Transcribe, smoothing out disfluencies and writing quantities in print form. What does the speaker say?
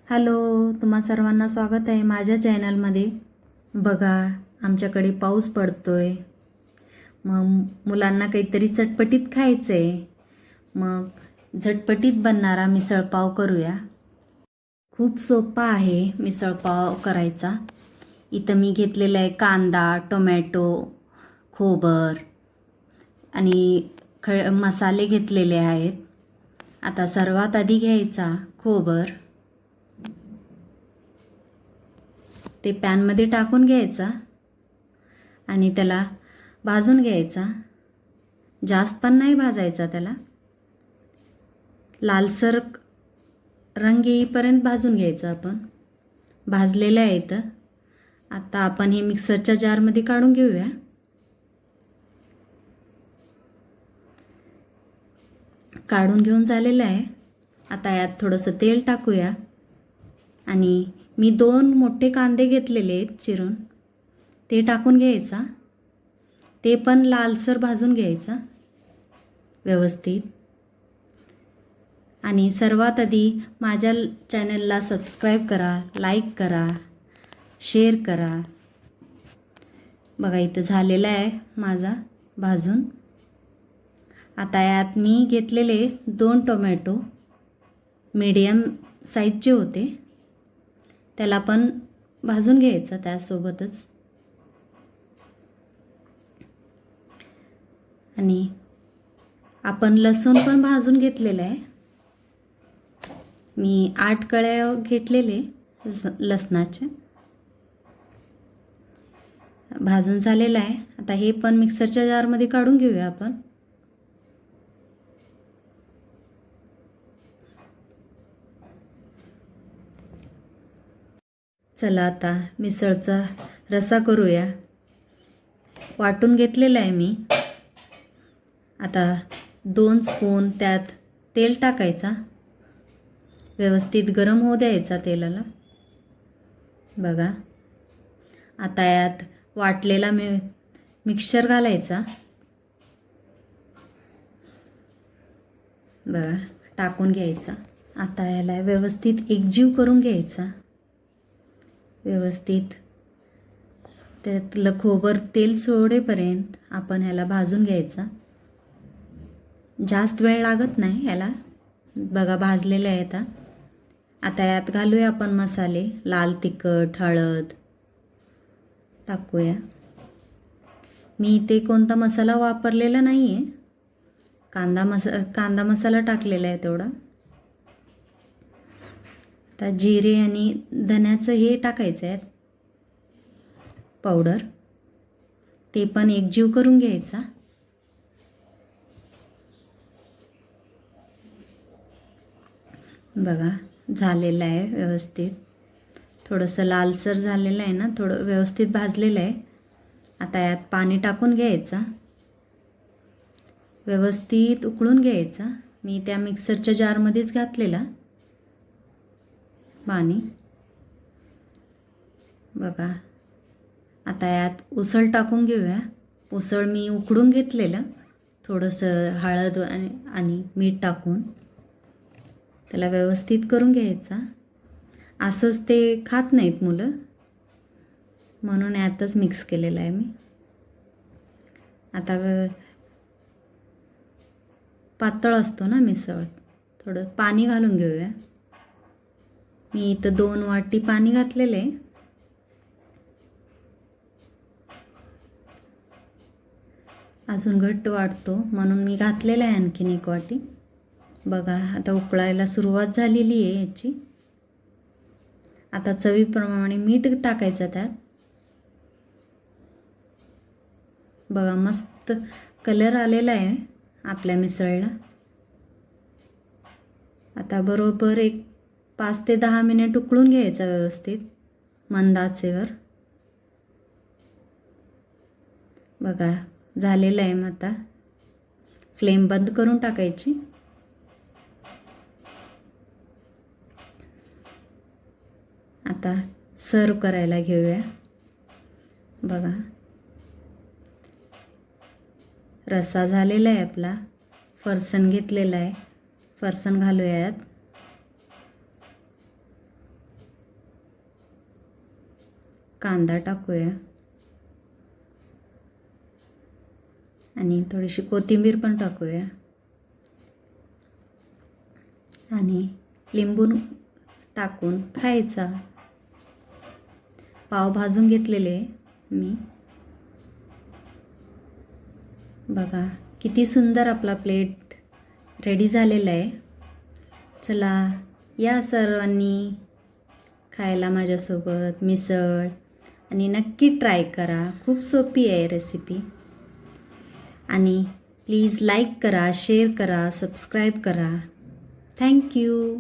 Hello, तुम्हा सर्वांना स्वागत आहे माझ्या चॅनलमध्ये. बघा, आमच्याकडे पाऊस पडतोय. मग मुलांना काहीतरी चटपटीत खायचं आहे. मग झटपटीत बनणारा मिसळपाव करूया. खूप सोपा आहे मिसळपाव करायचा. इथं मी घेतलेला आहे कांदा, टोमॅटो, खोबर आणि मसाले घेतलेले आहेत. आता सर्वात आधी घ्यायचा खोबर. ते पॅनमध्ये टाकून घ्यायचा आणि त्याला भाजून घ्यायचा. जास्त पण नाही भाजायचा त्याला. लालसर रंग येईपर्यंत भाजून घ्यायचा आपण. भाजलेलं आहे इथं. आता आपण हे मिक्सरच्या जारमध्ये काढून घेऊया. काढून घेऊन झालेलं आहे. आता यात थोडंसं तेल टाकूया आणि मी 2 मोठे कांदे घेतलेले आहेत चिरून, ते टाकून घ्यायचा. ते पण लालसर भाजून घ्यायचा व्यवस्थित. आणि सर्वात आधी माझ्या चॅनलला सबस्क्राईब करा, लाईक करा, शेअर करा. बघा, इथं झालेला आहे माझा भाजून. आता यात मी घेतलेले 2 टोमॅटो मीडियम साईजचे होते, त्याला पण भाजून घ्यायचं त्यासोबतच. आणि आपण लसूण पण भाजून घेतलेलं आहे. मी 8 कळ्या घेतलेले लसणाचे. भाजून झालेलं आहे. आता हे पण मिक्सरच्या जारमध्ये काढून घेऊया आपण. चला आता मिसळचा रस्सा करूया. वाटून घेतलेला आहे मी. आता 2 स्पून त्यात तेल टाकायचा. व्यवस्थित गरम होऊ द्यायचा तेलाला. बघा, आता यात वाटलेला मिक्सचर घालायचा. बघा, टाकून घ्यायचा. आता याला व्यवस्थित एकजीव करून घ्यायचा. व्यवस्थित त्यातलं खोबर तेल सोडेपर्यंत आपण ह्याला भाजून घ्यायचा. जास्त वेळ लागत नाही ह्याला. बघा, भाजलेलं आहे आता. आता यात घालूया आपण मसाले. लाल तिखट, हळद टाकूया. मी इथे कोणता मसाला वापरलेला नाही आहे. कांदा मसाला टाकलेला आहे तेवढा. आता जिरे आणि धन्याचं हे टाकायचं आहे पावडर. ते पण एकजीव करून घ्यायचा. बघा, झालेलं आहे व्यवस्थित. थोडंसं लालसर झालेलं आहे ना, थोडं व्यवस्थित भाजलेलं आहे. आता यात पाणी टाकून घ्यायचा. व्यवस्थित उकळून घ्यायचा. मी त्या मिक्सरच्या जारमध्येच घातलेला पाणी. बघा, आता यात उसळ टाकून घेऊया. उसळ मी उकडून घेतलेलं, थोडंसं हळद आणि मीठ टाकून त्याला व्यवस्थित करून घ्यायचा. असंच ते खात नाहीत मुलं, म्हणून यातच मिक्स केलेलं आहे मी. आता पातळ असतो ना मिसळ, थोडं पाणी घालून घेऊया. मी इथं 2 वाटी पाणी घातलेलं आहे. अजून घट्ट वाटतो म्हणून मी घातलेलं आहे आणखीन 1 वाटी. बघा, आता उकळायला सुरुवात झालेली आहे याची. आता चवीप्रमाणे मीठ टाकायचं त्यात. बघा, मस्त कलर आलेला आहे आपल्या मिसळला. आता बरोबर एक 5 ते 10 मिनिट उकळून घ्यायचं व्यवस्थित मंद आचेवर. बघा, झालेलं आहे. मग आता फ्लेम बंद करून टाकायची. आता सर्व करायला घेऊया. बघा, रस्सा झालेला आहे आपला. फरसाण घेतलेला आहे, फरसाण घालूया यात. कांदा टाकूया आणि थोडीशी कोथिंबीर पण टाकूया आणि लिंबू टाकून खायचा. पाव भाजून घेतलेले मी. बघा किती सुंदर आपला प्लेट रेडी झालेला आहे. चला या सर्वांनी खायला माझ्यासोबत मिसळ आणि नक्की ट्राय करा. खूप सोपी आहे रेसिपी. आणि प्लीज लाईक करा, शेअर करा, सबस्क्राईब करा. थँक्यू.